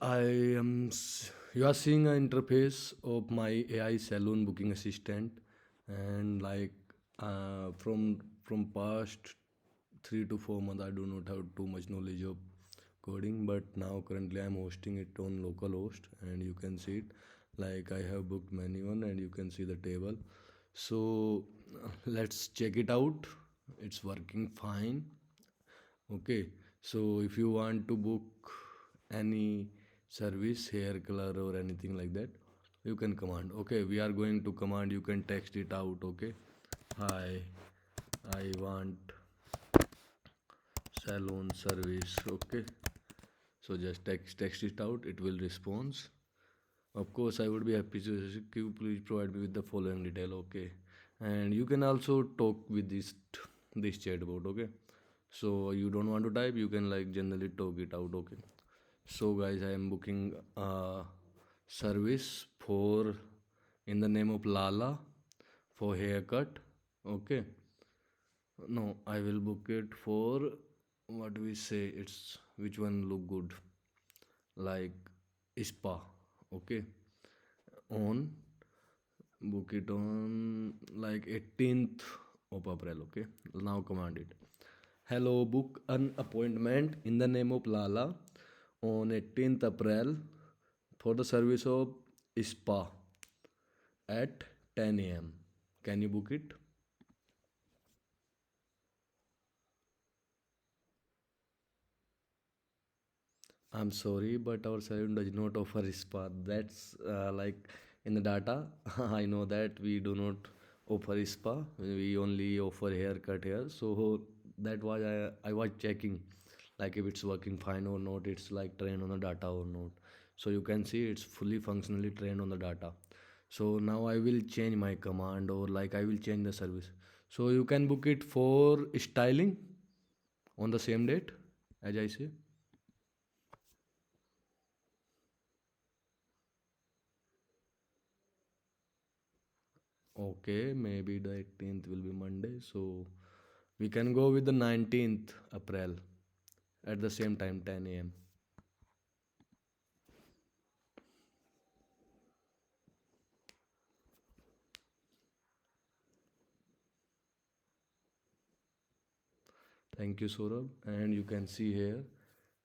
You are seeing an interface of my AI Salon booking assistant, and like from past 3 to 4 months, I do not have too much knowledge of coding, but now currently I'm hosting it on localhost, and you can see it. Like I have booked many one, and you can see the table. So let's check it out. It's working fine. Okay, so if you want to book any service, hair color or anything like that, you can command. Okay, we are going to command. You can text it out. Okay, hi, I want salon service. Okay, so just text it out. It will respond. Of course, I would be happy to ask you. Please provide me with the following detail. Okay, and you can also talk with this chatbot. Okay, so you don't want to type, you can like generally talk it out. Okay, so guys, I am booking a service for in the name of Lala for haircut. Okay, no, I will book it for what we say. It's which one look good, like spa. Okay, on book it on like 18th of April. Okay, now command it. Hello, book an appointment in the name of Lala on 18th April for the service of spa at 10 a.m. Can you book it? I'm sorry, but our salon does not offer spa. That's like in the data. I know that we do not offer spa. We only offer haircut here. So that was I was checking like if it's working fine or not. It's like trained on the data or not. So you can see it's fully functionally trained on the data. So now I will change my command, or like I will change the service. So you can book it for styling on the same date as I say. Okay, maybe the 18th will be Monday, so we can go with the 19th April at the same time, 10 a.m. Thank you, Saurabh. And you can see here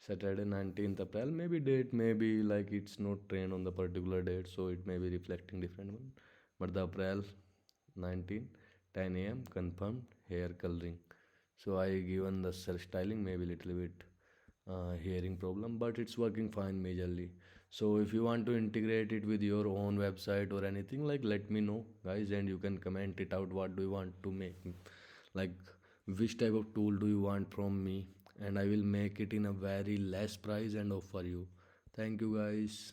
Saturday 19th April. Maybe date, maybe like it's not trained on the particular date, so it may be reflecting different one. But the April 19, 10 a.m. confirmed hair coloring. So I given the self styling, maybe little bit hearing problem, but it's working fine majorly. So if you want to integrate it with your own website or anything, like let me know, guys, and you can comment it out. What do you want to make? Like which type of tool do you want from me? And I will make it in a very less price and offer you. Thank you, guys.